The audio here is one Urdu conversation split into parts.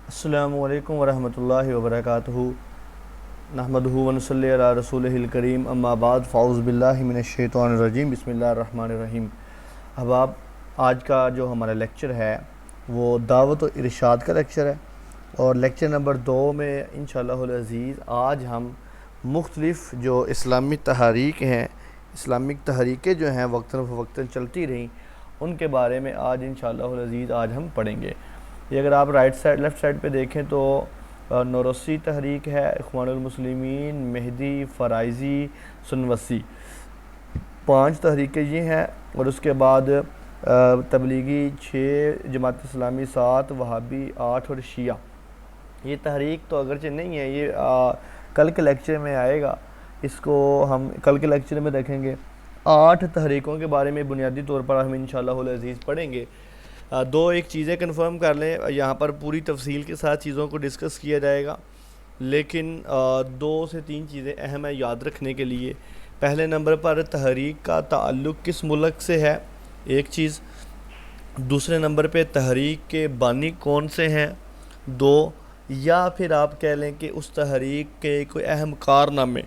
السلام علیکم ورحمۃ اللہ وبرکاتہ۔ نحمدہ و نصلی علی رسولہ الکریم، اما بعد، فاعوذ باللہ من الشیطان الرجیم، بسم اللہ الرحمن الرحیم۔ احباب، آج کا جو ہمارا لیکچر ہے وہ دعوت و ارشاد کا لیکچر ہے، اور لیکچر نمبر 2 میں انشاءاللہ العزیز آج ہم مختلف جو اسلامی تحریک ہیں، اسلامک تحریکیں جو ہیں وقتاً فوقتاً چلتی رہیں، ان کے بارے میں آج انشاءاللہ العزیز آج ہم پڑھیں گے۔ یہ اگر آپ لیفٹ سائڈ پہ دیکھیں تو نورسی تحریک ہے، اخوان المسلمین، مہدی، فرائضی، سنوسی، 5 تحریکیں یہ ہیں، اور اس کے بعد تبلیغی 6، جماعت اسلامی 7، وہابی 8 اور شیعہ۔ یہ تحریک تو اگرچہ نہیں ہے، یہ کل کے لیکچر میں آئے گا، اس کو ہم کل کے لیکچر میں دیکھیں گے۔ 8 تحریکوں کے بارے میں بنیادی طور پر ہم انشاءاللہ العزیز پڑھیں گے۔ ایک چیزیں کنفرم کر لیں، یہاں پر پوری تفصیل کے ساتھ چیزوں کو ڈسکس کیا جائے گا، لیکن 2 سے 3 چیزیں اہم ہیں یاد رکھنے کے لیے۔ پہلے نمبر پر تحریک کا تعلق کس ملک سے ہے، ایک چیز۔ دوسرے نمبر پہ تحریک کے بانی کون سے ہیں، 2۔ یا پھر آپ کہہ لیں کہ اس تحریک کے کوئی اہم کارنامے،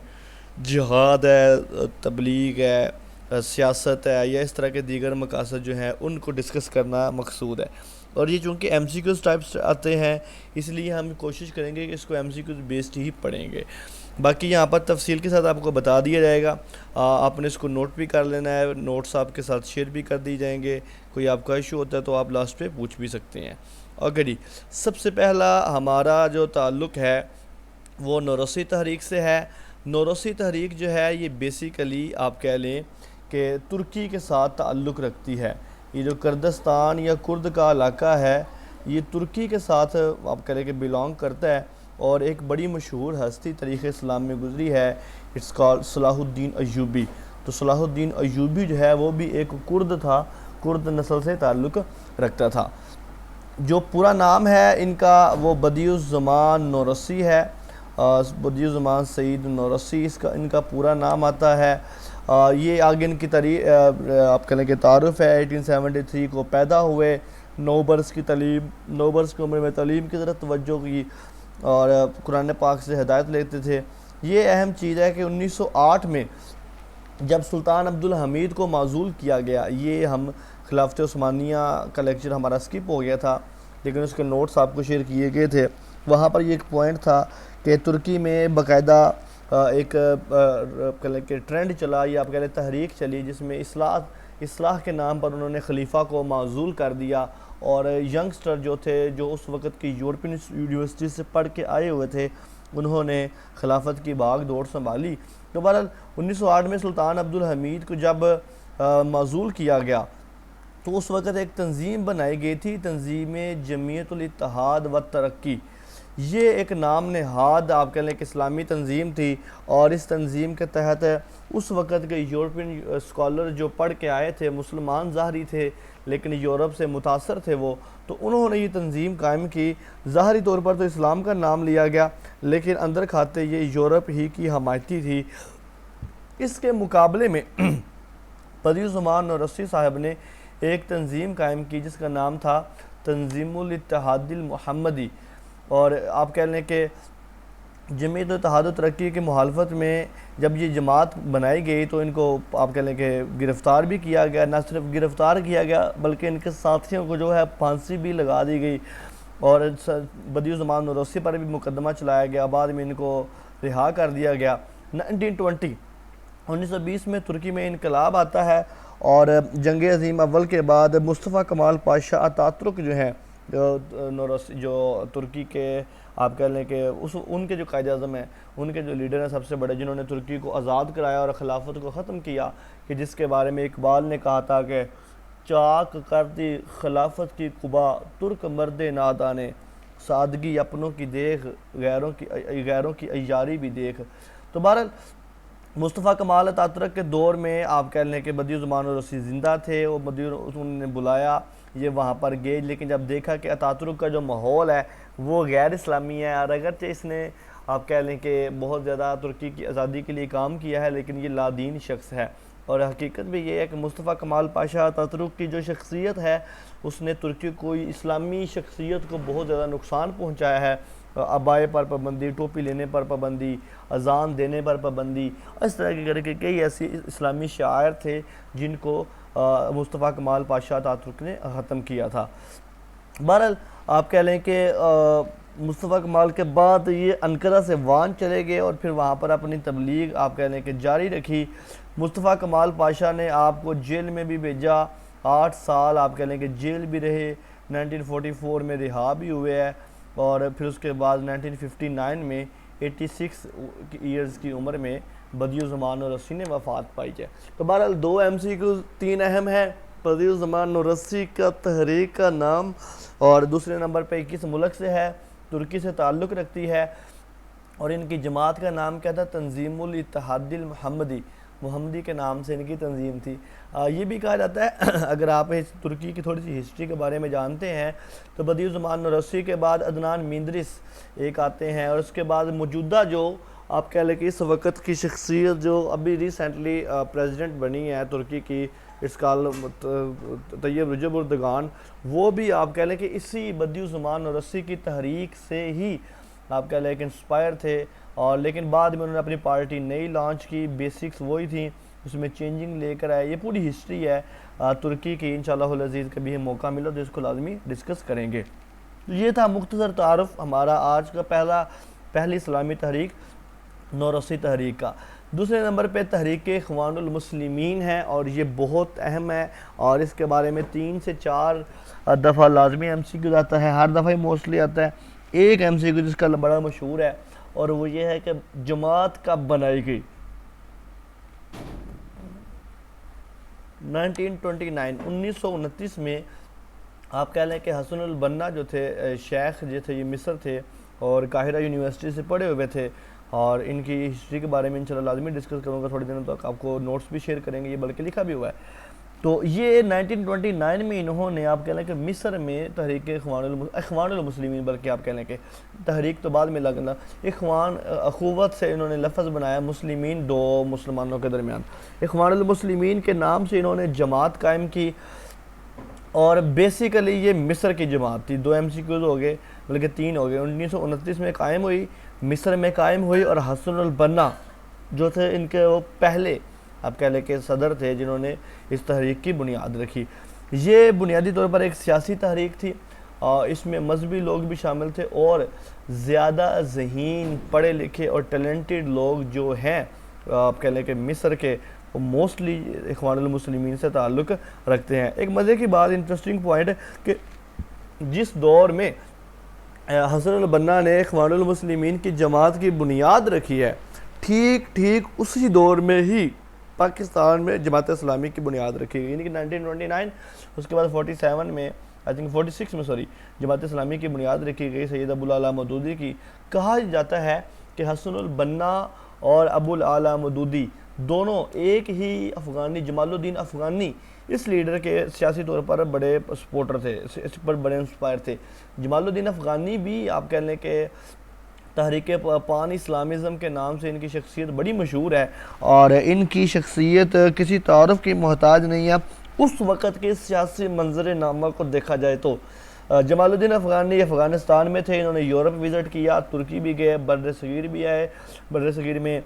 جہاد ہے، تبلیغ ہے، سیاست ہے، یا اس طرح کے دیگر مقاصد جو ہیں ان کو ڈسکس کرنا مقصود ہے۔ اور یہ چونکہ ایم سی کیوز ٹائپس آتے ہیں، اس لیے ہم کوشش کریں گے کہ اس کو ایم سی کیوز بیسڈ ہی پڑھیں گے۔ باقی یہاں پر تفصیل کے ساتھ آپ کو بتا دیا جائے گا، آپ نے اس کو نوٹ بھی کر لینا ہے، نوٹس آپ کے ساتھ شیئر بھی کر دی جائیں گے۔ کوئی آپ کا ایشو ہوتا ہے تو آپ لاسٹ پہ پوچھ بھی سکتے ہیں۔ اوکے جی، سب سے پہلا ہمارا جو تعلق ہے وہ نورسی تحریک سے ہے۔ نورسی تحریک جو ہے یہ بیسیکلی آپ کہہ لیں کہ ترکی کے ساتھ تعلق رکھتی ہے۔ یہ جو کردستان یا کرد کا علاقہ ہے، یہ ترکی کے ساتھ آپ کہہ لیں کہ بیلانگ کرتا ہے، اور ایک بڑی مشہور ہستی تاریخ اسلام میں گزری ہے، اٹس کال صلاح الدین ایوبی۔ تو صلاح الدین ایوبی جو ہے وہ بھی ایک کرد تھا، کرد نسل سے تعلق رکھتا تھا۔ جو پورا نام ہے ان کا وہ بدیع الزمان نورسی ہے، بدیع الزمان سعید نورسی ان کا پورا نام آتا ہے۔ یہ آگے ان کی آپ کہہ لیں کہ تعارف ہے، 1873 کو پیدا ہوئے، 9 برس کی عمر میں تعلیم کی طرف توجہ کی، اور قرآن پاک سے ہدایت لیتے تھے۔ یہ اہم چیز ہے کہ 1908 میں جب سلطان عبدالحمید کو معزول کیا گیا، یہ ہم خلافت عثمانیہ کا لیکچر ہمارا سکپ ہو گیا تھا، لیکن اس کے نوٹس آپ کو شیئر کیے گئے تھے۔ وہاں پر یہ ایک پوائنٹ تھا کہ ترکی میں باقاعدہ ایک ٹرینڈ چلا، یا آپ کہہ لیں تحریک چلی، جس میں اصلاح کے نام پر انہوں نے خلیفہ کو معزول کر دیا، اور ینگسٹر جو تھے، جو اس وقت کی یورپین یونیورسٹی سے پڑھ کے آئے ہوئے تھے، انہوں نے خلافت کی باغ دوڑ سنبھالی۔ تو بہرحال 1908 میں سلطان عبدالحمید کو جب معزول کیا گیا تو اس وقت ایک تنظیم بنائی گئی تھی، تنظیم جمعیت الاتحاد و ترقی۔ یہ ایک نام نہاد آپ کہہ لیں کہ اسلامی تنظیم تھی، اور اس تنظیم کے تحت اس وقت کے یورپین اسکالر جو پڑھ کے آئے تھے، مسلمان ظاہری تھے لیکن یورپ سے متاثر تھے وہ، تو انہوں نے یہ تنظیم قائم کی۔ ظاہری طور پر تو اسلام کا نام لیا گیا، لیکن اندر کھاتے یہ یورپ ہی کی حمایتی تھی۔ اس کے مقابلے میں بدیع الزمان نورسی صاحب نے ایک تنظیم قائم کی جس کا نام تھا تنظیم الاتحاد المحمدی، اور آپ کہہ لیں کہ جمعیت اتحاد و ترقی کی مخالفت میں جب یہ جماعت بنائی گئی تو ان کو آپ کہہ لیں کہ گرفتار بھی کیا گیا، نہ صرف گرفتار کیا گیا بلکہ ان کے ساتھیوں کو جو ہے پھانسی بھی لگا دی گئی، اور بدیع الزمان نورسی پر بھی مقدمہ چلایا گیا، بعد میں ان کو رہا کر دیا گیا۔ 1920 میں ترکی میں انقلاب آتا ہے، اور جنگ عظیم اول کے بعد مصطفیٰ کمال پاشا اتاتürk جو ہیں، جو ترکی کے آپ کہہ لیں کہ ان کے جو قائد اعظم ہیں، ان کے جو لیڈر ہیں سب سے بڑے، جنہوں نے ترکی کو آزاد کرایا اور خلافت کو ختم کیا، کہ جس کے بارے میں اقبال نے کہا تھا کہ چاک کر دی خلافت کی قبا ترک مرد نادانے، سادگی اپنوں کی دیکھ غیروں کی عیاری بھی دیکھ۔ تو بہرحال مصطفیٰ کمال اتاتürk کے دور میں آپ کہہ لیں کہ بدیع الزمان نورسی زندہ تھے، انہوں نے بلایا، یہ وہاں پر گئے، لیکن جب دیکھا کہ اتاتürk کا جو ماحول ہے وہ غیر اسلامی ہے، اور اگرچہ اس نے آپ کہہ لیں کہ بہت زیادہ ترکی کی آزادی کے لیے کام کیا ہے، لیکن یہ لادین شخص ہے، اور حقیقت بھی یہ ہے کہ مصطفیٰ کمال پاشا اتاتürک کی جو شخصیت ہے اس نے ترکی کو اسلامی شخصیت کو بہت زیادہ نقصان پہنچایا ہے. عبائے پر پابندی، ٹوپی لینے پر پابندی، اذان دینے پر پابندی، اس طرح کے کئی ایسی اسلامی شعائر تھے جن کو مصطفیٰ کمال پاشا اتاتürک نے ختم کیا تھا. بہرحال آپ کہہ لیں کہ مصطفیٰ کمال کے بعد یہ انقرہ سے وان چلے گئے اور پھر وہاں پر اپنی تبلیغ آپ کہہ لیں کہ جاری رکھی. مصطفیٰ کمال پاشا نے آپ کو جیل میں بھی بھیجا، 8 سال آپ کہہ لیں کہ جیل بھی رہے، 1944 میں رہا بھی ہوئے ہے، اور پھر اس کے بعد 1959 میں 86 ایئرز کی عمر میں بدیع الزمان نورسی نے وفات پائی ہے. تو بہرحال 2 MCQ 3 اہم ہیں. بدیع الزمان نورسی کا تحریک کا نام، اور دوسرے نمبر پہ کس ملک سے ہے؟ ترکی سے تعلق رکھتی ہے، اور ان کی جماعت کا نام کیا تھا؟ تنظیم الاتحاد المحمدی، محمدی کے نام سے ان کی تنظیم تھی. یہ بھی کہا جاتا ہے اگر آپ ترکی کی تھوڑی سی ہسٹری کے بارے میں جانتے ہیں تو بدیع الزمان نورسی کے بعد عدنان میندرس ایک آتے ہیں، اور اس کے بعد موجودہ جو آپ کہہ لیں کہ اس وقت کی شخصیت جو ابھی ریسنٹلی پریزیڈنٹ بنی ہے ترکی کی، اس کال طیب رجب اردگان، وہ بھی آپ کہہ لیں کہ اسی بدیع الزمان نورسی کی تحریک سے ہی آپ کہہ لیں کہ انسپائر تھے. اور لیکن بعد میں انہوں نے اپنی پارٹی نئی لانچ کی، بیسکس وہی تھیں، اس میں چینجنگ لے کر آئے. یہ پوری ہسٹری ہے ترکی کی. انشاءاللہ العزیز کبھی ہم موقع ملا تو اس کو لازمی ڈسکس کریں گے. یہ تھا مختصر تعارف ہمارا آج کا پہلی اسلامی تحریک نورسی تحریک کا. دوسرے نمبر پہ تحریک اخوان المسلمین ہے، اور یہ بہت اہم ہے، اور اس کے بارے میں 3 سے 4 دفعہ لازمی MCQ آتا ہے، ہر دفعہ ہی موسٹلی آتا ہے. ایک MCQ جس کا بڑا مشہور ہے اور وہ یہ ہے کہ جماعت کب بنائی گئی؟ 1929 میں آپ کہہ لیں کہ حسن البنا جو تھے شیخ جو تھے، یہ مصر تھے اور قاہرہ یونیورسٹی سے پڑھے ہوئے تھے، اور ان کی ہسٹری کے بارے میں انشاءاللہ لازمی ڈسکس کروں گا تھوڑے دنوں تک. آپ کو نوٹس بھی شیئر کریں گے، یہ بلکہ لکھا بھی ہوا ہے. تو یہ 1929 میں انہوں نے آپ کہہ لیں کہ مصر میں تحریک اخوان المسلمین، بلکہ آپ کہہ لیں کہ تحریک تو بعد میں لگنا، اخوت سے انہوں نے لفظ بنایا، مسلمین 2 مسلمانوں کے درمیان. اخوان المسلمین کے نام سے انہوں نے جماعت قائم کی، اور بیسیکلی یہ مصر کی جماعت تھی. 2 MCQs ہو گئے بلکہ 3 ہو گئے. 1929 میں قائم ہوئی، مصر میں قائم ہوئی، اور حسن البنا جو تھے ان کے وہ پہلے آپ کہہ لیں کہ صدر تھے جنہوں نے اس تحریک کی بنیاد رکھی. یہ بنیادی طور پر ایک سیاسی تحریک تھی، اور اس میں مذہبی لوگ بھی شامل تھے، اور زیادہ ذہین پڑھے لکھے اور ٹیلنٹڈ لوگ جو ہیں آپ کہہ لیں کہ مصر کے، وہ موسٹلی اخوان المسلمین سے تعلق رکھتے ہیں. ایک مزے کی بات، انٹرسٹنگ پوائنٹ ہے کہ جس دور میں حسن البنا نے اخوان المسلمین کی جماعت کی بنیاد رکھی ہے، ٹھیک اسی دور میں ہی پاکستان میں جماعت اسلامی کی بنیاد رکھی گئی. یعنی کہ 1929 اس کے بعد 47 میں 46 میں جماعت اسلامی کی بنیاد رکھی گئی سید ابو الاعلیٰ مودودی کی. کہا جاتا ہے کہ حسن البنا اور ابو الاعلیٰ مودودی دونوں ایک ہی افغانی، جمال الدین افغانی اس لیڈر کے سیاسی طور پر بڑے سپورٹر تھے، اس پر بڑے انسپائر تھے. جمال الدین افغانی بھی آپ کہہ لیں کہ تحریک پان اسلامزم کے نام سے ان کی شخصیت بڑی مشہور ہے، اور ان کی شخصیت کسی تعارف کی محتاج نہیں ہے اس وقت کے سیاسی منظر نامہ کو دیکھا جائے تو. جمال الدین افغانی افغانستان میں تھے، انہوں نے یورپ وزٹ کیا، ترکی بھی گئے، بر صغیر بھی آئے. بر صغیر میں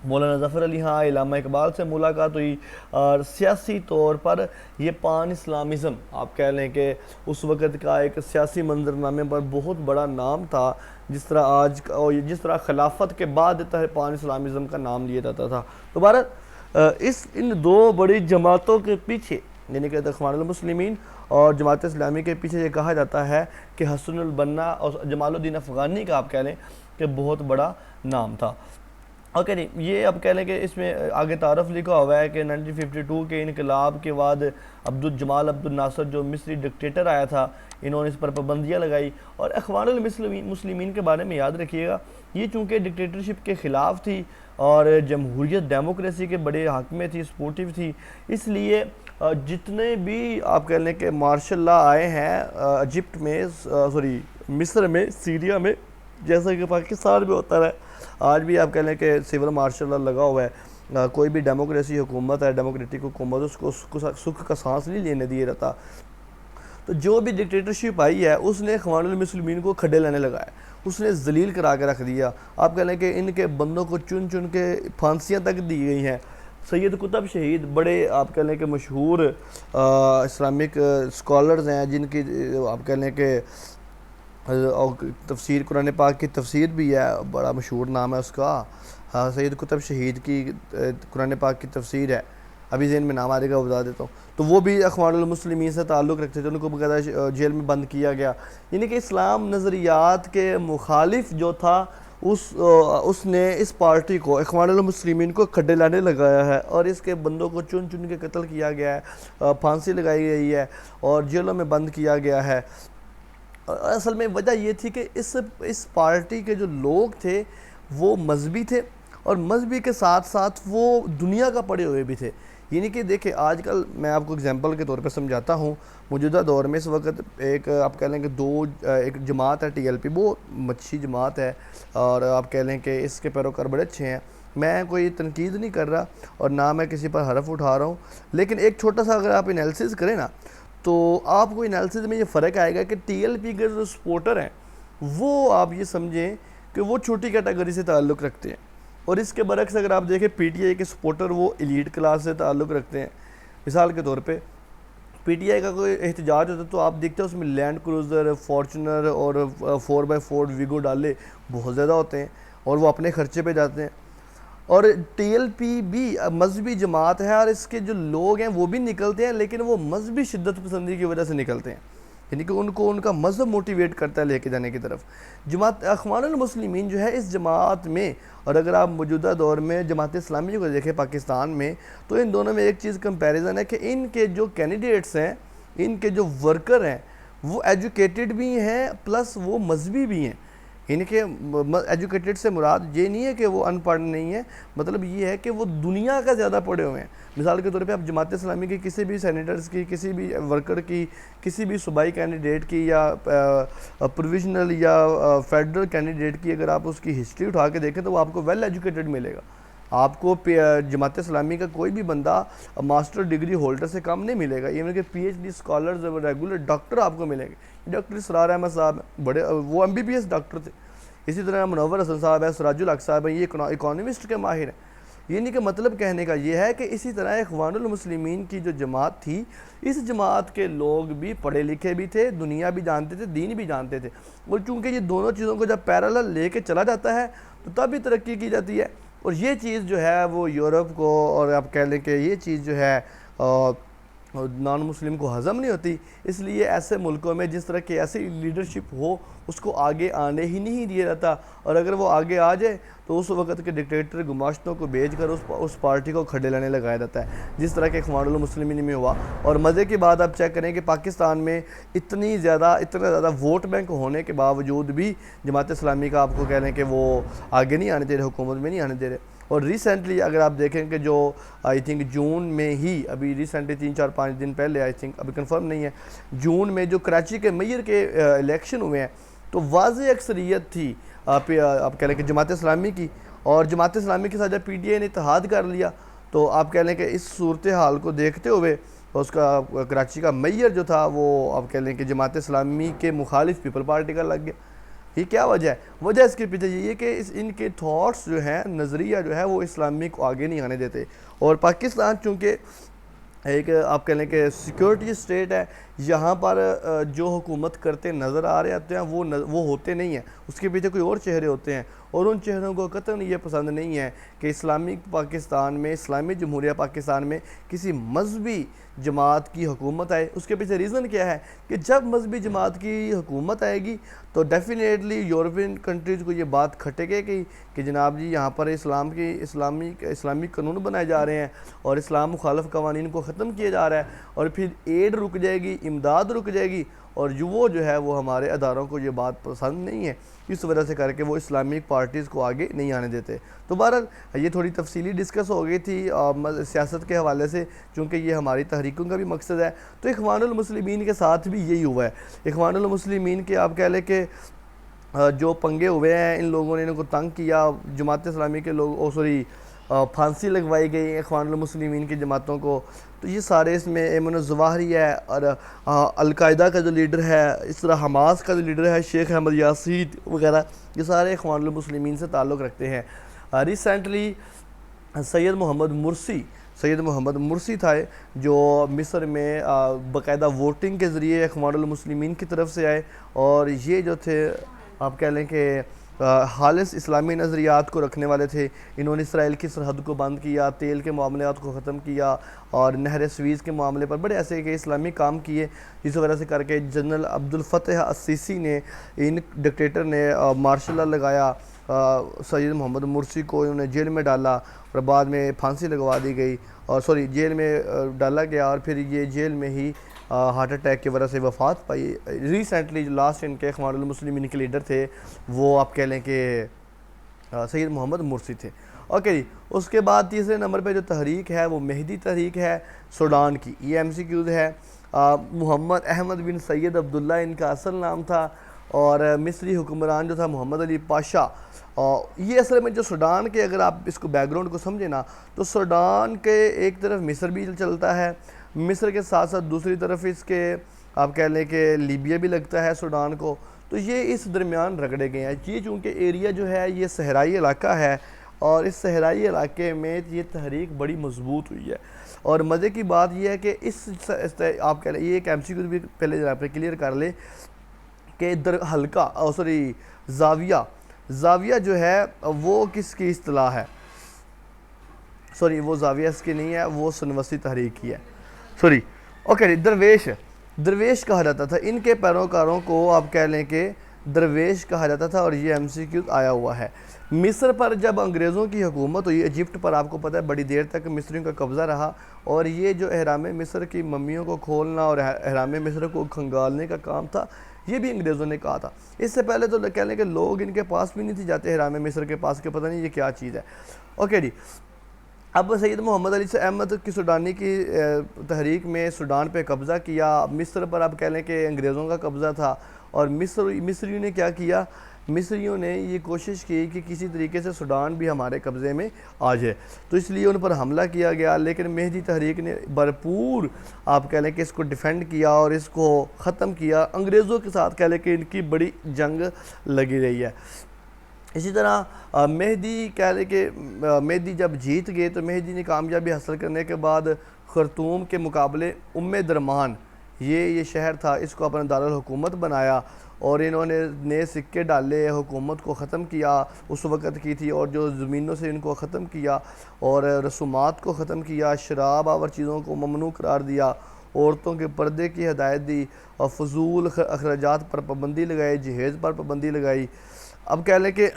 مولانا ظفر علی خان، علامہ اقبال سے ملاقات ہوئی، اور سیاسی طور پر یہ پان اسلامزم آپ کہہ لیں کہ اس وقت کا ایک سیاسی منظرنامے پر بہت بڑا نام تھا، جس طرح خلافت کے بعد پان اسلامزم کا نام لیا جاتا تھا. تو ان 2 بڑی جماعتوں کے پیچھے، یعنی کہ اخوان المسلمین اور جماعت اسلامی کے پیچھے یہ کہا جاتا ہے کہ حسن البنا اور جمال الدین افغانی کا آپ کہہ لیں کہ بہت بڑا نام تھا. اوکے نہیں، یہ اب کہہ لیں کہ اس میں آگے تعارف لکھا ہوا ہے کہ 1952 کے انقلاب کے بعد جمال عبد الناصر جو مصری ڈکٹیٹر آیا تھا، انہوں نے اس پر پابندیاں لگائی. اور اخوان المسلمین کے بارے میں یاد رکھیے گا، یہ چونکہ ڈکٹیٹرشپ کے خلاف تھی اور جمہوریت ڈیموکریسی کے بڑے حاکمے تھی، سپورٹیو تھی، اس لیے جتنے بھی آپ کہہ لیں کہ مارشل لا آئے ہیں ایجپٹ میں، مصر میں، سیریا میں، جیسا کہ پاکستان میں ہوتا ہے، آج بھی آپ کہہ لیں کہ سول مارشل لا لگا ہوا ہے، کوئی بھی ڈیموکریسی حکومت ہے، ڈیموکریٹک حکومت، اس کو سکھ کا سانس نہیں لینے دیے رہتا. تو جو بھی ڈکٹیٹرشپ آئی ہے اس نے اخوان المسلمین کو کھڈے لانے لگایا، اس نے ذلیل کرا کے رکھ دیا. آپ کہہ لیں کہ ان کے بندوں کو چن چن کے پھانسیاں تک دی گئی ہیں. سید قطب شہید بڑے آپ کہہ لیں کہ مشہور اسلامک اسکالرز ہیں، جن کی آپ کہہ لیں کہ تفسیر قرآن پاک کی تفسیر بھی ہے، بڑا مشہور نام ہے اس کا. سید قطب شہید کی قرآن پاک کی تفسیر ہے، ابھی ذہن میں نام آ رہے گا بتا دیتا ہوں. تو وہ بھی اخوان المسلمین سے تعلق رکھتے تھے، ان کو باقاعدہ جیل میں بند کیا گیا. یعنی کہ اسلام نظریات کے مخالف جو تھا اس نے اس پارٹی کو، اخوان المسلمین کو کھڈے لانے لگایا ہے، اور اس کے بندوں کو چن چن کے قتل کیا گیا ہے، پھانسی لگائی گئی ہے اور جیلوں میں بند کیا گیا ہے. اصل میں وجہ یہ تھی کہ اس پارٹی کے جو لوگ تھے وہ مذہبی تھے، اور مذہبی کے ساتھ ساتھ وہ دنیا کا پڑے ہوئے بھی تھے. یعنی کہ دیکھیں آج کل میں آپ کو اگزامپل کے طور پہ سمجھاتا ہوں. موجودہ دور میں اس وقت ایک آپ کہہ لیں کہ ایک جماعت ہے TLP، وہ مچھی جماعت ہے، اور آپ کہہ لیں کہ اس کے پیروکار بڑے اچھے ہیں. میں کوئی تنقید نہیں کر رہا اور نہ میں کسی پر حرف اٹھا رہا ہوں، لیکن ایک چھوٹا سا اگر آپ انالیسس کریں نا تو آپ کو انالیسس میں یہ فرق آئے گا کہ TLP کے جو سپورٹر ہیں وہ آپ یہ سمجھیں کہ وہ چھوٹی کیٹیگری سے تعلق رکھتے ہیں، اور اس کے برعکس اگر آپ دیکھیں PTI کے سپورٹر وہ ایلیٹ کلاس سے تعلق رکھتے ہیں. مثال کے طور پہ PTI کا کوئی احتجاج ہوتا ہے تو آپ دیکھتے ہیں اس میں لینڈ کروزر، فارچونر اور 4x4 ویگو ڈالے بہت زیادہ ہوتے ہیں، اور وہ اپنے خرچے پہ جاتے ہیں. اور TLP بھی مذہبی جماعت ہے، اور اس کے جو لوگ ہیں وہ بھی نکلتے ہیں، لیکن وہ مذہبی شدت پسندی کی وجہ سے نکلتے ہیں. یعنی کہ ان کو ان کا مذہب موٹیویٹ کرتا ہے لے کے جانے کی طرف. جماعت اخوان المسلمین جو ہے اس جماعت میں، اور اگر آپ موجودہ دور میں جماعت اسلامی کو دیکھیں پاکستان میں، تو ان دونوں میں ایک چیز کمپیریزن ہے کہ ان کے جو کینڈیڈیٹس ہیں، ان کے جو ورکر ہیں وہ ایجوکیٹڈ بھی ہیں پلس وہ مذہبی بھی ہیں. یعنی کہ ایجوکیٹڈ سے مراد یہ نہیں ہے کہ وہ ان پڑھ نہیں ہے، مطلب یہ ہے کہ وہ دنیا کا زیادہ پڑھے ہوئے ہیں. مثال کے طور پہ آپ جماعت اسلامی کی کسی بھی سینیٹرز کی، کسی بھی ورکر کی، کسی بھی صوبائی کینڈیڈیٹ کی یا پروویژنل یا فیڈرل کینڈیڈیٹ کی اگر آپ اس کی ہسٹری اٹھا کے دیکھیں تو وہ آپ کو ویل ایجوکیٹڈ ملے گا. آپ کو جماعت اسلامی کا کوئی بھی بندہ ماسٹر ڈگری ہولڈر سے کم نہیں ملے گا. ایون کہ PhD اسکالرز ریگولر ڈاکٹر آپ کو ملیں گے. ڈاکٹر اسرار احمد صاحب بڑے وہ MBBS ڈاکٹر تھے. اسی طرح منور حسن صاحب ہے، سراج الحق صاحب ہیں، یہ اکانومسٹ کے ماہر ہیں. یعنی کہ مطلب کہنے کا یہ ہے کہ اسی طرح اخوان المسلمین کی جو جماعت تھی، اس جماعت کے لوگ بھی پڑھے لکھے بھی تھے، دنیا بھی جانتے تھے، دین بھی جانتے تھے. اور چونکہ یہ دونوں چیزوں کو جب پیرالل لے کے چلا جاتا ہے تو تب بھی ترقی کی جاتی ہے. اور یہ چیز جو ہے وہ یورپ کو، اور آپ کہہ لیں کہ یہ چیز جو ہے نان مسلم کو ہضم نہیں ہوتی. اس لیے ایسے ملکوں میں جس طرح کی ایسی لیڈرشپ ہو اس کو آگے آنے ہی نہیں دیا جاتا، اور اگر وہ آگے آ جائے تو اس وقت کے ڈکٹیٹر گماشتوں کو بھیج کر اس پارٹی کو کھڈے لانے لگایا جاتا ہے، جس طرح کہ اخوان المسلمین میں ہوا. اور مزے کی بات آپ چیک کریں کہ پاکستان میں اتنا زیادہ ووٹ بینک ہونے کے باوجود بھی جماعت اسلامی کا آپ کو کہہ لیں کہ وہ آگے نہیں آنے دے رہے، حکومت میں نہیں آنے دے رہے. اور ریسنٹلی اگر آپ دیکھیں کہ جو آئی تھنک جون میں ہی، ابھی ریسنٹلی 3-4-5 دن پہلے آئی تھنک، ابھی کنفرم نہیں ہے، جون میں جو کراچی کے میئر کے الیکشن ہوئے ہیں تو واضح اکثریت تھی آپ کہہ لیں کہ جماعت اسلامی کی، اور جماعت اسلامی کے ساتھ جب PTI نے اتحاد کر لیا تو آپ کہہ لیں کہ اس صورتحال کو دیکھتے ہوئے اس کا کراچی کا میئر جو تھا وہ آپ کہہ لیں کہ جماعت اسلامی کے مخالف پیپل پارٹی کا لگ گیا. یہ کیا وجہ ہے؟ وجہ اس کے پیچھے یہ ہے کہ ان کے تھاٹس جو ہیں، نظریہ جو ہے وہ اسلامی کو آگے نہیں آنے دیتے. اور پاکستان چونکہ ایک آپ کہہ لیں کہ سیکورٹی اسٹیٹ ہے، یہاں پر جو حکومت کرتے نظر آ رہے ہوتے ہیں وہ ہوتے نہیں ہیں، اس کے پیچھے کوئی اور چہرے ہوتے ہیں، اور ان چہروں کو قطعاً یہ پسند نہیں ہے کہ اسلامی پاکستان میں، اسلامی جمہوریہ پاکستان میں کسی مذہبی جماعت کی حکومت آئے. اس کے پیچھے ریزن کیا ہے کہ جب مذہبی جماعت کی حکومت آئے گی تو ڈیفینیٹلی یورپین کنٹریز کو یہ بات کھٹے گی کہ جناب جی یہاں پر اسلامی قانون بنائے جا رہے ہیں اور اسلام مخالف قوانین کو ختم کیا جا رہا ہے، اور پھر ایڈ رک جائے گی، امداد رک جائے گی، اور وہ جو ہے وہ ہمارے اداروں کو یہ بات پسند نہیں ہے، اس وجہ سے کر کے وہ اسلامک پارٹیز کو آگے نہیں آنے دیتے. تو بہرحال یہ تھوڑی تفصیلی ڈسکس ہو گئی تھی سیاست کے حوالے سے، چونکہ یہ ہماری تحریکوں کا بھی مقصد ہے. تو اخوان المسلمین کے ساتھ بھی یہی ہوا ہے. اخوان المسلمین کے آپ کہہ لیں کہ جو پنگے ہوئے ہیں، ان لوگوں نے ان کو تنگ کیا، جماعت اسلامی کے لوگ پھانسی لگوائی گئی اخوان المسلمین کی جماعتوں کو. تو یہ سارے اس میں ایمن الظواہری ہے اور القاعدہ کا جو لیڈر ہے, اس طرح حماس کا جو لیڈر ہے شیخ احمد یاسین وغیرہ, یہ سارے اخوان المسلمین سے تعلق رکھتے ہیں. ریسنٹلی سید محمد مرسی تھا جو مصر میں باقاعدہ ووٹنگ کے ذریعے اخوان المسلمین کی طرف سے آئے, اور یہ جو تھے آپ کہہ لیں کہ خالص اسلامی نظریات کو رکھنے والے تھے. انہوں نے اسرائیل کی سرحد کو بند کیا, تیل کے معاملات کو ختم کیا, اور نہر سویز کے معاملے پر بڑے ایسے کہ اسلامی کام کیے, جس وغیرہ سے کر کے جنرل عبد الفتاح السیسی نے, ان ڈکٹیٹر نے مارشل لا لگایا, سید محمد مرسی کو انہوں نے جیل میں ڈالا اور بعد میں پھانسی لگوا دی گئی, اور جیل میں ڈالا گیا, اور پھر یہ جیل میں ہی ہارٹ اٹیک کی وجہ سے وفات پائی. ریسنٹلی جو لاسٹ ان کے اخوان المسلمین کے لیڈر تھے وہ آپ کہہ لیں کہ سید محمد مرسی تھے. اوکے جی, اس کے بعد تیسرے نمبر پہ جو تحریک ہے وہ مہدی تحریک ہے سوڈان کی. یہ ایم سی کیوز ہے. محمد احمد بن سید عبداللہ ان کا اصل نام تھا, اور مصری حکمران جو تھا محمد علی پاشا. یہ اصل میں جو سوڈان کے, اگر آپ اس کو بیک گراؤنڈ کو سمجھیں نا, تو سوڈان کے ایک طرف مصر بھی چلتا ہے, مصر کے ساتھ ساتھ دوسری طرف اس کے آپ کہہ لیں کہ لیبیا بھی لگتا ہے سوڈان کو. تو یہ اس درمیان رگڑے گئے ہیں. یہ چونکہ ایریا جو ہے یہ صحرائی علاقہ ہے, اور اس صحرائی علاقے میں یہ تحریک بڑی مضبوط ہوئی ہے. اور مزے کی بات یہ ہے کہ اس آپ کہہ لیں, یہ ایک ایم سی کیو بھی پہلے آپ کلیئر کر لیں کہ حلقہ زاویہ جو ہے وہ کس کی اصطلاح ہے, وہ زاویہ اس کی نہیں ہے, وہ سنوسی تحریک کی ہے. اوکے, درویش کہا جاتا تھا. ان کے پیروکاروں کو آپ کہہ لیں کہ درویش کہا جاتا تھا, اور یہ ایم سی کیو آیا ہوا ہے. مصر پر جب انگریزوں کی حکومت ہوئی, ایجپٹ پر آپ کو پتہ ہے بڑی دیر تک مصریوں کا قبضہ رہا, اور یہ جو احرام مصر کی ممیوں کو کھولنا اور احرام مصر کو کھنگالنے کا کام تھا, یہ بھی انگریزوں نے کہا تھا. اس سے پہلے تو کہہ لیں کہ لوگ ان کے پاس بھی نہیں تھے جاتے احرام مصر کے پاس, کہ پتہ نہیں یہ کیا چیز ہے. اوکے جی, اب سید محمد علی احمد کی سوڈانی کی تحریک میں سوڈان پہ قبضہ کیا. مصر پر آپ کہہ لیں کہ انگریزوں کا قبضہ تھا, اور مصریوں نے کیا کیا, مصریوں نے یہ کوشش کی کہ کسی طریقے سے سوڈان بھی ہمارے قبضے میں آ جائے, تو اس لیے ان پر حملہ کیا گیا. لیکن مہدی تحریک نے بھرپور آپ کہہ لیں کہ اس کو ڈیفینڈ کیا اور اس کو ختم کیا. انگریزوں کے ساتھ کہہ لیں کہ ان کی بڑی جنگ لگی رہی ہے. اسی طرح مہدی کہہ لیں کہ مہدی جب جیت گئے تو مہدی نے کامیابی حاصل کرنے کے بعد خرطوم کے مقابلے درمان یہ شہر تھا, اس کو اپنا دارالحکومت بنایا, اور انہوں نے نئے سکے ڈالے, حکومت کو ختم کیا اس وقت کی تھی, اور جو زمینوں سے ان کو ختم کیا, اور رسومات کو ختم کیا, شراب آور چیزوں کو ممنوع قرار دیا, عورتوں کے پردے کی ہدایت دی, اور فضول اخراجات پر پابندی لگائی, جہیز پر پابندی لگائی. اب کہہ لیں کہ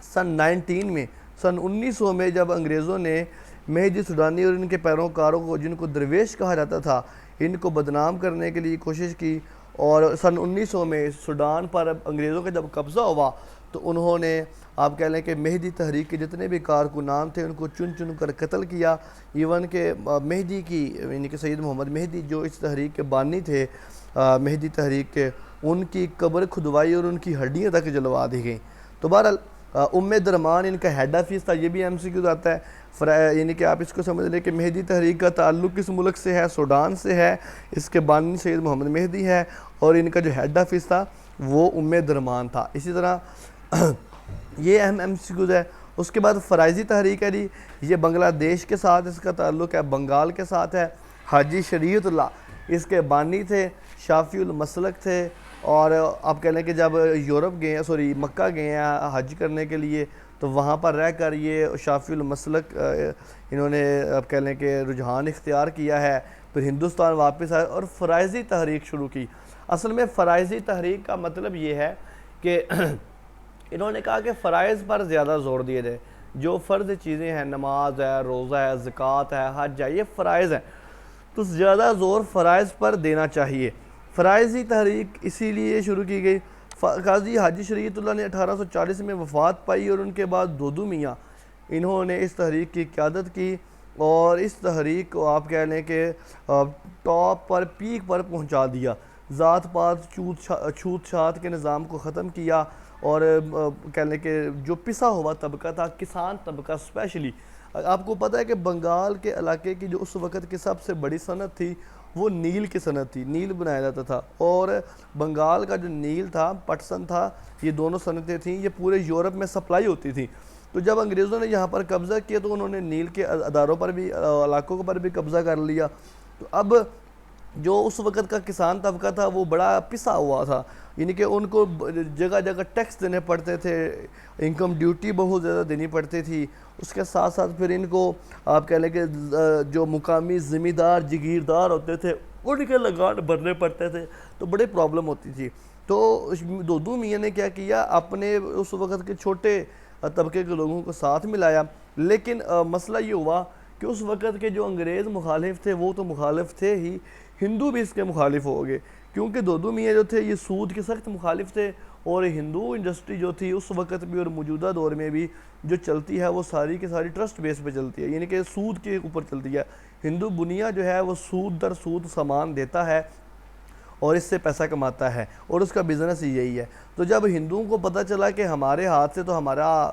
سن 1900 میں جب انگریزوں نے مہدی سوڈانی اور ان کے پیروکاروں کو, جن کو درویش کہا جاتا تھا, ان کو بدنام کرنے کے لیے کوشش کی, اور سن 1900 میں سوڈان پر انگریزوں کا جب قبضہ ہوا تو انہوں نے آپ کہہ لیں کہ مہدی تحریک کے جتنے بھی کارکنان تھے ان کو چن چن کر قتل کیا. ایون کہ مہدی کی یعنی کہ سید محمد مہدی جو اس تحریک کے بانی تھے مہدی تحریک کے, ان کی قبر کھدوائی اور ان کی ہڈیاں تک جلوا دی گئیں. تو بہرحال درمان ان کا ہیڈ آفس تھا. یہ بھی ایم سی کیو آتا ہے, یعنی کہ آپ اس کو سمجھ لیں کہ مہدی تحریک کا تعلق کس ملک سے ہے, سوڈان سے ہے, اس کے بانی سید محمد مہدی ہے, اور ان کا جو ہیڈ آفس تھا وہ درمان تھا. اسی طرح یہ اہم ایم سی کیوز ہے. اس کے بعد فرائضی تحریک ہے جی, یہ بنگلہ دیش کے ساتھ اس کا تعلق ہے, بنگال کے ساتھ ہے. حاجی شریعت اللہ اس کے بانی تھے, شافی المسلک تھے, اور آپ کہہ لیں کہ جب یورپ گئے ہیں مکہ گئے ہیں حج کرنے کے لیے, تو وہاں پر رہ کر یہ شافی المسلک انہوں نے آپ کہہ لیں کہ رجحان اختیار کیا ہے. پھر ہندوستان واپس آئے اور فرائضی تحریک شروع کی. اصل میں فرائضی تحریک کا مطلب یہ ہے کہ انہوں نے کہا کہ فرائض پر زیادہ زور دیے جائے. جو فرض چیزیں ہیں, نماز ہے, روزہ ہے, زکوٰۃ ہے, حج ہے, یہ فرائض ہیں, تو زیادہ زور فرائض پر دینا چاہیے. فرائضی تحریک اسی لیے شروع کی گئی. قاضی حاجی شریعت اللہ نے 1840 میں وفات پائی, اور ان کے بعد دودو میاں انہوں نے اس تحریک کی قیادت کی, اور اس تحریک کو آپ کہہ لیں کہ ٹاپ پر پیک پر پہنچا دیا. ذات پات چھوت چھات کے نظام کو ختم کیا, اور کہہ لیں کہ جو پسا ہوا طبقہ تھا، کسان طبقہ اسپیشلی. آپ کو پتہ ہے کہ بنگال کے علاقے کی جو اس وقت کی سب سے بڑی صنعت تھی وہ نیل کی صنعت تھی. نیل بنایا جاتا تھا، اور بنگال کا جو نیل تھا، پٹسن تھا، یہ دونوں صنعتیں تھیں، یہ پورے یورپ میں سپلائی ہوتی تھی. تو جب انگریزوں نے یہاں پر قبضہ کیا تو انہوں نے نیل کے اداروں پر بھی، علاقوں پر بھی قبضہ کر لیا. تو اب جو اس وقت کا کسان طبقہ تھا وہ بڑا پسا ہوا تھا، یعنی کہ ان کو جگہ جگہ ٹیکس دینے پڑتے تھے، انکم ڈیوٹی بہت زیادہ دینی پڑتی تھی. اس کے ساتھ ساتھ پھر ان کو آپ کہہ لیں کہ جو مقامی زمیندار جگیردار ہوتے تھے ان کے لگان بھرنے پڑتے تھے، تو بڑے پرابلم ہوتی تھی. تو دودو میاں نے کیا کیا، اپنے اس وقت کے چھوٹے طبقے کے لوگوں کو ساتھ ملایا. لیکن مسئلہ یہ ہوا کہ اس وقت کے جو انگریز مخالف تھے وہ تو مخالف تھے ہی، ہندو بھی اس کے مخالف ہو گئے، کیونکہ دودو میاں جو تھے یہ سود کے سخت مخالف تھے. اور ہندو انڈسٹری جو تھی اس وقت بھی اور موجودہ دور میں بھی جو چلتی ہے وہ ساری کی ساری ٹرسٹ بیس پہ چلتی ہے، یعنی کہ سود کے اوپر چلتی ہے. ہندو بنیا جو ہے وہ سود در سود سامان دیتا ہے اور اس سے پیسہ کماتا ہے، اور اس کا بزنس ہی یہی ہے. تو جب ہندوؤں کو پتہ چلا کہ ہمارے ہاتھ سے تو ہمارا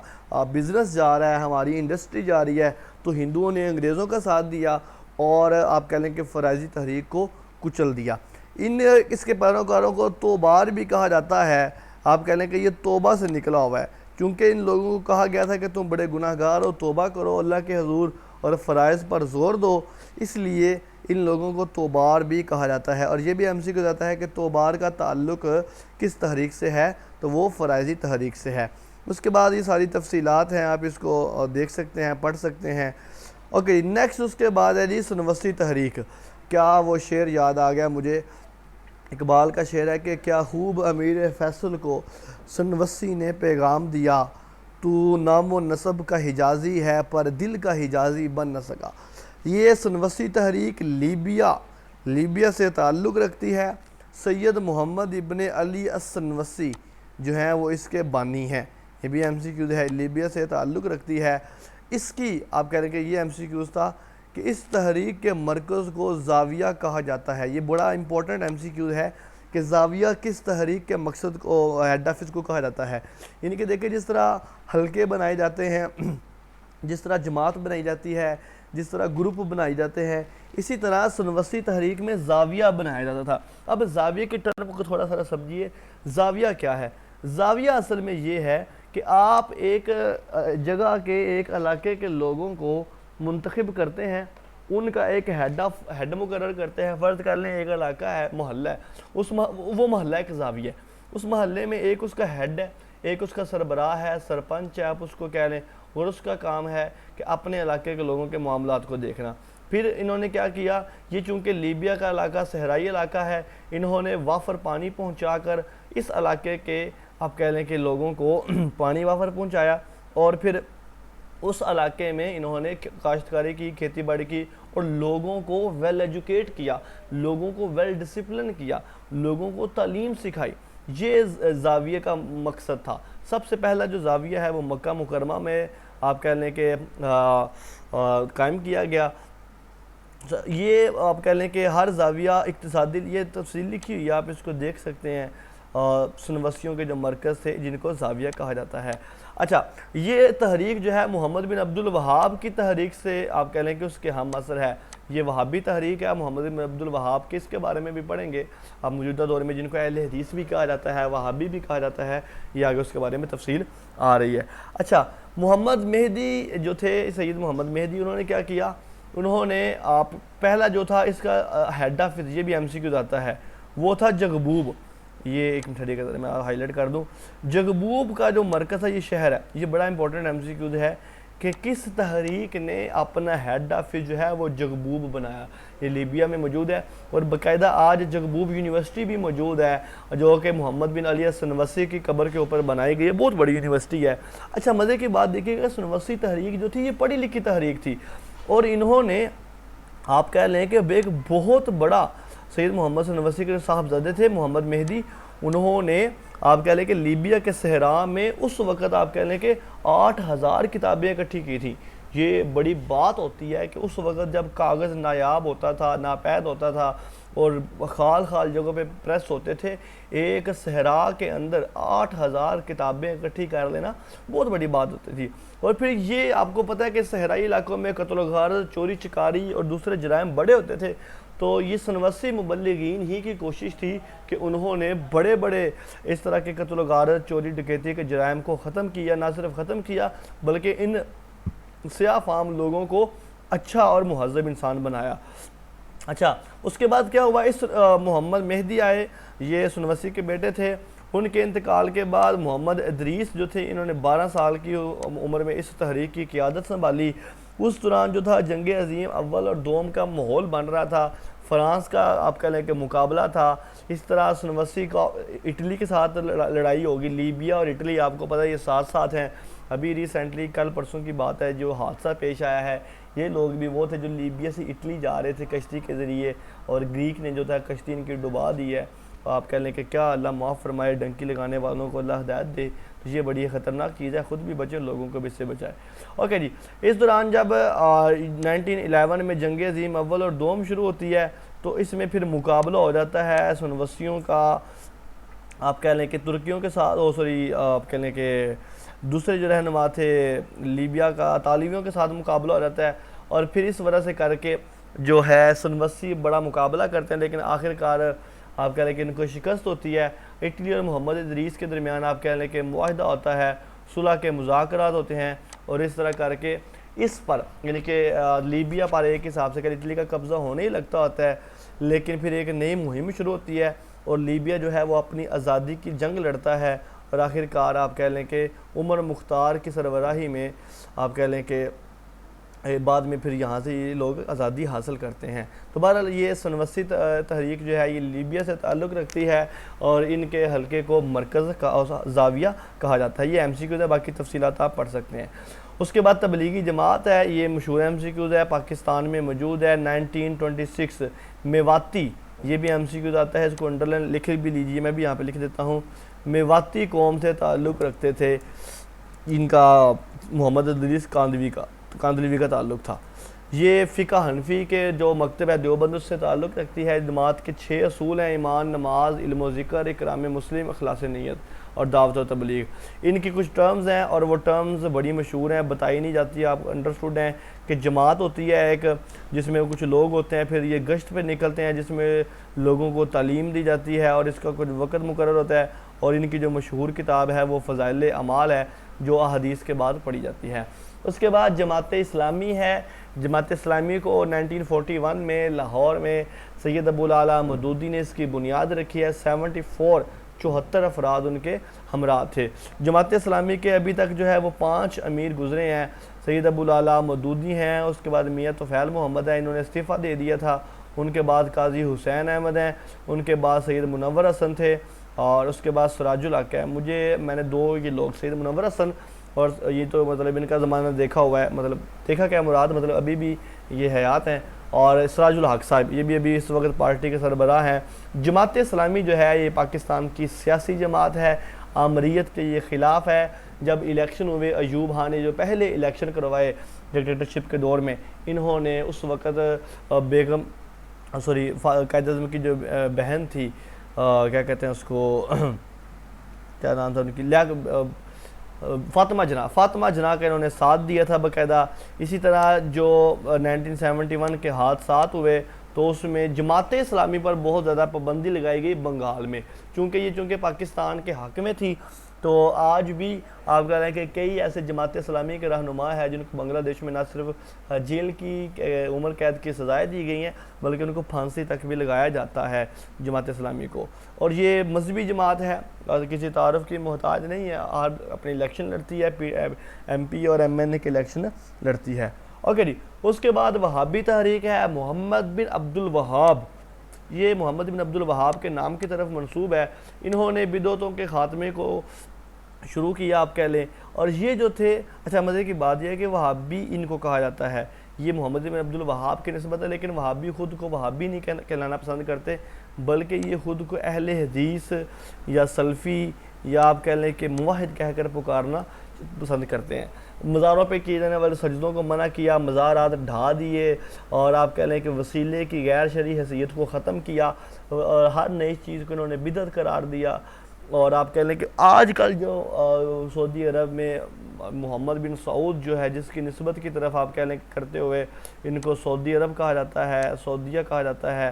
بزنس جا رہا ہے، ہماری انڈسٹری جا رہی ہے، تو ہندوؤں نے انگریزوں کا ساتھ دیا اور آپ کہہ لیں کہ فرائضی تحریک کو کچل دیا. اس کے پیروکاروں کو توبار بھی کہا جاتا ہے. آپ کہہ لیں کہ یہ توبہ سے نکلا ہوا ہے، کیونکہ ان لوگوں کو کہا گیا تھا کہ تم بڑے گناہ گار ہو، توبہ کرو اللہ کے حضور اور فرائض پر زور دو، اس لیے ان لوگوں کو توبار بھی کہا جاتا ہے. اور یہ بھی MC کو جاتا ہے کہ توبار کا تعلق کس تحریک سے ہے، تو وہ فرائضی تحریک سے ہے. اس کے بعد یہ ساری تفصیلات ہیں، آپ اس کو دیکھ سکتے ہیں، پڑھ سکتے ہیں. اوکے، نیکسٹ اس کے بعد ہے جی سنوسی تحریک. کیا وہ شعر یاد آ گیا مجھے، اقبال کا شعر ہے کہ کیا خوب امیر فیصل کو سنوسی نے پیغام دیا، تو نام و نسب کا حجازی ہے پر دل کا حجازی بن نہ سکا. یہ سنوسی تحریک لیبیا سے تعلق رکھتی ہے. سید محمد ابن علی السنوسی جو ہیں وہ اس کے بانی ہیں. یہ بھی MCQ ہے، لیبیا سے تعلق رکھتی ہے. اس کی آپ کہہ رہے ہیں کہ یہ MCQ تھا کہ اس تحریک کے مرکز کو زاویہ کہا جاتا ہے. یہ بڑا امپورٹنٹ MCQ ہے کہ زاویہ کس تحریک کے مقصد کو، ہیڈ آفس کو کہا جاتا ہے. یعنی کہ دیکھیں جس طرح حلقے بنائے جاتے ہیں، جس طرح جماعت بنائی جاتی ہے، جس طرح گروپ بنائی جاتے ہیں، اسی طرح سنوسی تحریک میں زاویہ بنایا جاتا تھا. اب زاویہ کی ٹرم کو تھوڑا سا سمجھیے. زاویہ کیا ہے؟ زاویہ اصل میں یہ ہے کہ آپ ایک جگہ کے، ایک علاقے کے لوگوں کو منتخب کرتے ہیں، ان کا ایک ہیڈ مقرر کرتے ہیں. فرض کر لیں ایک علاقہ ہے، محلہ ہے، وہ محلہ ایک زاویہ ہے. اس محلے میں ایک اس کا ہیڈ ہے، ایک اس کا سربراہ ہے، سرپنچ ہے آپ اس کو کہہ لیں، اور اس کا کام ہے کہ اپنے علاقے کے لوگوں کے معاملات کو دیکھنا. پھر انہوں نے کیا کیا، یہ چونکہ لیبیا کا علاقہ صحرائی علاقہ ہے، انہوں نے وافر پانی پہنچا کر اس علاقے کے آپ کہہ لیں کہ لوگوں کو پانی وافر پہنچایا، اور پھر اس علاقے میں انہوں نے کاشتکاری کی، کھیتی باڑی کی، اور لوگوں کو ویل ایجوکیٹ کیا، لوگوں کو ویل ڈسپلن کیا، لوگوں کو تعلیم سکھائی. یہ زاویہ کا مقصد تھا. سب سے پہلا جو زاویہ ہے وہ مکہ مکرمہ میں آپ کہہ لیں کہ قائم کیا گیا. یہ آپ کہہ لیں کہ ہر زاویہ اقتصادی، یہ تفصیل لکھی ہوئی ہے، آپ اس کو دیکھ سکتے ہیں. سنوسیوں کے جو مرکز تھے جن کو زاویہ کہا جاتا ہے. اچھا، یہ تحریک جو ہے محمد بن عبد الوہاب کی تحریک سے آپ کہہ لیں کہ اس کے ہم عصر ہے. یہ وہابی تحریک ہے، محمد بن عبد الوہاب کے، اس کے بارے میں بھی پڑھیں گے. اب موجودہ دور میں جن کو اہل حدیث بھی کہا جاتا ہے، وہابی بھی کہا جاتا ہے، یہ آگے اس کے بارے میں تفصیل آ رہی ہے. اچھا، محمد مہدی جو تھے، سید محمد مہدی، انہوں نے کیا کیا، انہوں نے پہلا جو تھا اس کا ہیڈ آفس، یہ بھی MCQ آتا ہے، وہ تھا جگبوب. یہ ایک مٹھڑی کا میں ہائی لائٹ کر دوں. جگبوب کا جو مرکز ہے یہ شہر ہے. یہ بڑا امپورٹنٹ MCQ ہے کہ کس تحریک نے اپنا ہیڈ آفس جو ہے وہ جگبوب بنایا. یہ لیبیا میں موجود ہے، اور باقاعدہ آج جگبوب یونیورسٹی بھی موجود ہے جو کہ محمد بن علی السنوسی کی قبر کے اوپر بنائی گئی ہے. بہت بڑی یونیورسٹی ہے. اچھا، مزے کی بات دیکھیے گا، سنوسی تحریک جو تھی یہ پڑھی لکھی تحریک تھی، اور انہوں نے آپ کہہ لیں کہ ایک بہت بڑا سید محمد سنوسی کے صاحبزادے تھے محمد مہدی، انہوں نے آپ کہہ لیں کہ لیبیا کے صحرا میں اس وقت آپ کہہ لیں کہ 8000 کتابیں اکٹھی کی تھیں. یہ بڑی بات ہوتی ہے کہ اس وقت جب کاغذ نایاب ہوتا تھا، ناپید ہوتا تھا، اور خال خال جگہوں پہ پریس ہوتے تھے. ایک صحرا کے اندر 8,000 کتابیں اکٹھی کر لینا بہت بڑی بات ہوتی تھی. اور پھر یہ آپ کو پتہ ہے کہ صحرائی علاقوں میں قتل و غارت, چوری چکاری اور دوسرے جرائم بڑے ہوتے تھے. تو یہ سنوسی مبلغین ہی کی کوشش تھی کہ انہوں نے بڑے بڑے اس طرح کے قتل و غارت, چوری ڈکیتی کے جرائم کو ختم کیا. نہ صرف ختم کیا بلکہ ان سیاہ فام لوگوں کو اچھا اور مہذب انسان بنایا. اچھا, اس کے بعد کیا ہوا, اس محمد مہدی آئے, یہ سنوسی کے بیٹے تھے. ان کے انتقال کے بعد محمد ادریس جو تھے, انہوں نے 12 سال کی عمر میں اس تحریک کی قیادت سنبھالی. اس دوران جو تھا جنگ عظیم اول اور دوم کا ماحول بن رہا تھا, فرانس کا آپ کہہ لیں کہ مقابلہ تھا. اس طرح سنوسی کا اٹلی کے ساتھ لڑائی ہوگی. لیبیا اور اٹلی آپ کو پتہ ہے یہ ساتھ ساتھ ہیں. ابھی ریسنٹلی کل پرسوں کی بات ہے جو حادثہ پیش آیا ہے, یہ لوگ بھی وہ تھے جو لیبیا سے اٹلی جا رہے تھے کشتی کے ذریعے, اور گریک نے جو تھا کشتی ان کی ڈبا دی ہے. آپ کہہ لیں کہ کیا اللہ معاف فرمائے, ڈنکی لگانے والوں کو اللہ ہدایت دے. تو یہ بڑی خطرناک چیز ہے, خود بھی بچے, لوگوں کو بھی اس سے بچائے. اوکے جی, اس دوران جب 1911 میں جنگ عظیم اول اور دوم شروع ہوتی ہے تو اس میں پھر مقابلہ ہو جاتا ہے سنوسیوں کا, آپ کہہ لیں کہ ترکیوں کے ساتھ, آپ کہہ لیں کہ دوسرے جو رہنما تھے لیبیا کا, طالبیوں کے ساتھ مقابلہ ہو جاتا ہے. اور پھر اس وجہ سے کر کے جو ہے سنوسی بڑا مقابلہ کرتے ہیں, لیکن آخر کار آپ کہہ لیں کہ ان کو شکست ہوتی ہے. اٹلی اور محمد ادریس کے درمیان آپ کہہ لیں کہ معاہدہ ہوتا ہے, صلح کے مذاکرات ہوتے ہیں, اور اس طرح کر کے اس پر یعنی کہ لیبیا پر ایک حساب سے کہ اٹلی کا قبضہ ہونے ہی لگتا ہوتا ہے, لیکن پھر ایک نئی مہم شروع ہوتی ہے اور لیبیا جو ہے وہ اپنی آزادی کی جنگ لڑتا ہے. اور آخر کار آپ کہہ لیں کہ عمر مختار کی سربراہی میں آپ کہہ لیں کہ بعد میں پھر یہاں سے یہ لوگ آزادی حاصل کرتے ہیں. تو بہرحال یہ سنوسی تحریک جو ہے یہ لیبیا سے تعلق رکھتی ہے, اور ان کے حلقے کو مرکز کا زاویہ کہا جاتا ہے. یہ ایم سی کیوز ہے, باقی تفصیلات آپ پڑھ سکتے ہیں. اس کے بعد تبلیغی جماعت ہے, یہ مشہور ایم سی کیوز ہے, پاکستان میں موجود ہے. 1926 میواتی, یہ بھی ایم سی کیوز آتا ہے, اس کو انڈرلائن لکھ بھی لیجیے, میں بھی یہاں پہ لکھ دیتا ہوں. میواتی قوم سے تعلق رکھتے تھے, ان کا محمد ادریس کاندھلوی کا تعلق تھا. یہ فقہ حنفی کے جو مکتب ہے دیوبند اس سے تعلق رکھتی ہے. جماعت کے 6 اصول ہیں, ایمان, نماز, علم و ذکر, اکرام مسلم, اخلاص نیت اور دعوت و تبلیغ. ان کی کچھ ٹرمز ہیں اور وہ ٹرمز بڑی مشہور ہیں, بتائی نہیں جاتی, آپ انڈرسٹوڈ ہیں کہ جماعت ہوتی ہے ایک جس میں کچھ لوگ ہوتے ہیں, پھر یہ گشت پہ نکلتے ہیں جس میں لوگوں کو تعلیم دی جاتی ہے اور اس کا کچھ وقت مقرر ہوتا ہے. اور ان کی جو مشہور کتاب ہے وہ فضائل اعمال ہے جو احادیث کے بعد پڑھی جاتی ہے. اس کے بعد جماعت اسلامی ہے. جماعت اسلامی کو 1941 میں لاہور میں سید ابوالعلا مودودی نے اس کی بنیاد رکھی ہے. 74 افراد ان کے ہمراہ تھے. جماعت اسلامی کے ابھی تک جو ہے وہ 5 امیر گزرے ہیں. سید ابوالعلا مودودی ہیں, اس کے بعد میاں طفیل محمد ہیں, انہوں نے استعفیٰ دے دیا تھا. ان کے بعد قاضی حسین احمد ہیں, ان کے بعد سید منور حسن تھے, اور اس کے بعد سراج الحق ہے. میں نے 2 یہ لوگ سید منور حسن اور یہ تو مطلب ان کا زمانہ دیکھا ہوا ہے, مطلب دیکھا کیا مراد, مطلب ابھی بھی یہ حیات ہیں. اور سراج الحق صاحب یہ بھی ابھی اس وقت پارٹی کے سربراہ ہیں. جماعت اسلامی جو ہے یہ پاکستان کی سیاسی جماعت ہے, آمریت کے یہ خلاف ہے. جب الیکشن ہوئے, ایوب خان نے جو پہلے الیکشن کروائے ڈکٹیٹرشپ کے دور میں, انہوں نے اس وقت قائد اعظم کی جو بہن تھی, کیا کہتے ہیں اس کو, کیا نام تھا ان کی, فاطمہ جناح کا انہوں نے ساتھ دیا تھا باقاعدہ. اسی طرح جو 1971 کے حادثات ہوئے تو اس میں جماعت اسلامی پر بہت زیادہ پابندی لگائی گئی بنگال میں, چونکہ پاکستان کے حق میں تھی. تو آج بھی آپ کہہ رہے ہیں کہ کئی ایسے جماعت اسلامی کے رہنما ہیں جن کو بنگلہ دیش میں نہ صرف جیل کی عمر قید کی سزائیں دی گئی ہیں بلکہ ان کو پھانسی تک بھی لگایا جاتا ہے جماعت اسلامی کو. اور یہ مذہبی جماعت ہے اور کسی تعارف کی محتاج نہیں ہے, اپنی الیکشن لڑتی ہے, ایم پی اور ایم این اے کے الیکشن لڑتی ہے. اوکے جی, اس کے بعد وہابی تحریک ہے. محمد بن عبد الوہاب, یہ محمد بن عبد الوہاب کے نام کی طرف منسوب ہے. انہوں نے بدعتوں کے خاتمے کو شروع کیا آپ کہہ لیں. اور یہ جو تھے, اچھا مزے کی بات یہ ہے کہ وہابی ان کو کہا جاتا ہے, یہ محمد بن عبد الوہاب کی نسبت ہے, لیکن وہابی خود کو وہابی نہیں کہلانا پسند کرتے بلکہ یہ خود کو اہل حدیث یا سلفی یا آپ کہہ لیں کہ موحد کہہ کر پکارنا پسند کرتے ہیں۔ مزاروں پہ کیے جانے والے سجدوں کو منع کیا، مزارات ڈھا دیے، اور آپ کہہ لیں کہ وسیلے کی غیر شرعی حیثیت کو ختم کیا، اور ہر نئی چیز کو انہوں نے بدعت قرار دیا۔ اور آپ کہہ لیں کہ آج کل جو سعودی عرب میں محمد بن سعود جو ہے، جس کی نسبت کی طرف آپ کہہ لیں کرتے ہوئے ان کو سعودی عرب کہا جاتا ہے، سعودیہ کہا جاتا ہے،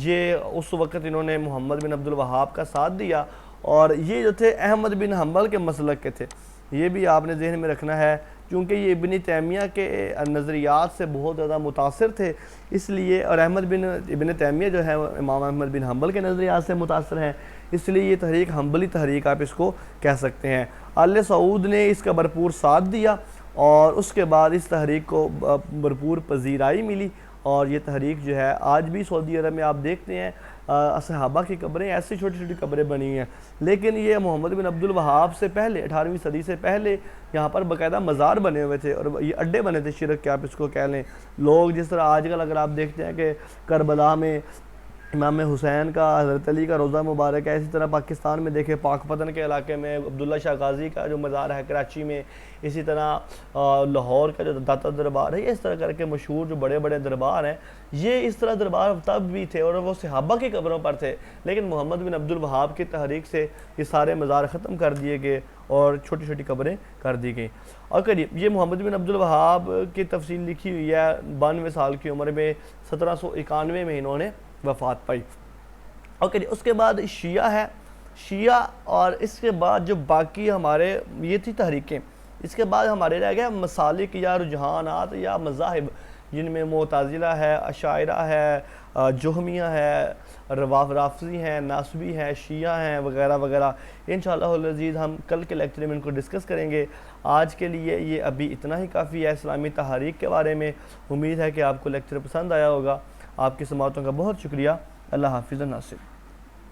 یہ اس وقت انہوں نے محمد بن عبد الوہاب کا ساتھ دیا، اور یہ جو تھے احمد بن حنبل کے مسلک کے تھے۔ یہ بھی آپ نے ذہن میں رکھنا ہے، کیونکہ یہ ابن تیمیہ کے نظریات سے بہت زیادہ متاثر تھے، اس لیے، اور ابن تیمیہ جو ہے امام احمد بن حنبل کے نظریات سے متاثر ہیں، اس لیے یہ تحریک حنبلی تحریک آپ اس کو کہہ سکتے ہیں۔ آل سعود نے اس کا بھرپور ساتھ دیا، اور اس کے بعد اس تحریک کو بھرپور پذیرائی ملی، اور یہ تحریک جو ہے آج بھی سعودی عرب میں آپ دیکھتے ہیں صحابہ کی قبریں، ایسی چھوٹی چھوٹی قبریں بنی ہیں، لیکن یہ محمد بن عبد الوہاب سے پہلے 18ویں صدی سے پہلے یہاں پر باقاعدہ مزار بنے ہوئے تھے، اور یہ اڈے بنے تھے شرک کے، آپ اس کو کہہ لیں۔ لوگ جس طرح آج کل اگر آپ دیکھتے ہیں کہ کربلا میں امام حسین کا، حضرت علی کا روضہ مبارک ہے، اسی طرح پاکستان میں دیکھیں پاک پتن کے علاقے میں عبداللہ شاہ غازی کا جو مزار ہے کراچی میں، اسی طرح لاہور کا جو داتا دربار ہے، اس طرح کر کے مشہور جو بڑے بڑے دربار ہیں، یہ اس طرح دربار تب بھی تھے، اور وہ صحابہ کی قبروں پر تھے، لیکن محمد بن عبد الوہاب کی تحریک سے یہ سارے مزار ختم کر دیے گئے اور چھوٹی چھوٹی قبریں کر دی گئیں۔ اور قریب یہ محمد بن عبد الوہاب کی تفصیل لکھی ہوئی ہے، 92 سال کی عمر میں 1791 میں انہوں نے وفات پائی۔ اوکے، اس کے بعد شیعہ ہے، شیعہ، اور اس کے بعد جو باقی ہمارے یہ تھی تحریکیں، اس کے بعد ہمارے رہ گئے مسالک یا رجحانات یا مذاہب، جن میں معتزلہ ہے، اشاعرہ ہے، جہمیہ ہے، رافضی ہیں، ناصبی ہیں، شیعہ ہیں، وغیرہ وغیرہ۔ انشاءاللہ العزیز ہم کل کے لیکچر میں ان کو ڈسکس کریں گے۔ آج کے لیے یہ ابھی اتنا ہی کافی ہے اسلامی تحریک کے بارے میں۔ امید ہے کہ آپ کو لیکچر پسند آیا ہوگا۔ آپ کی سماعتوں کا بہت شکریہ۔ اللہ حافظ الناصر۔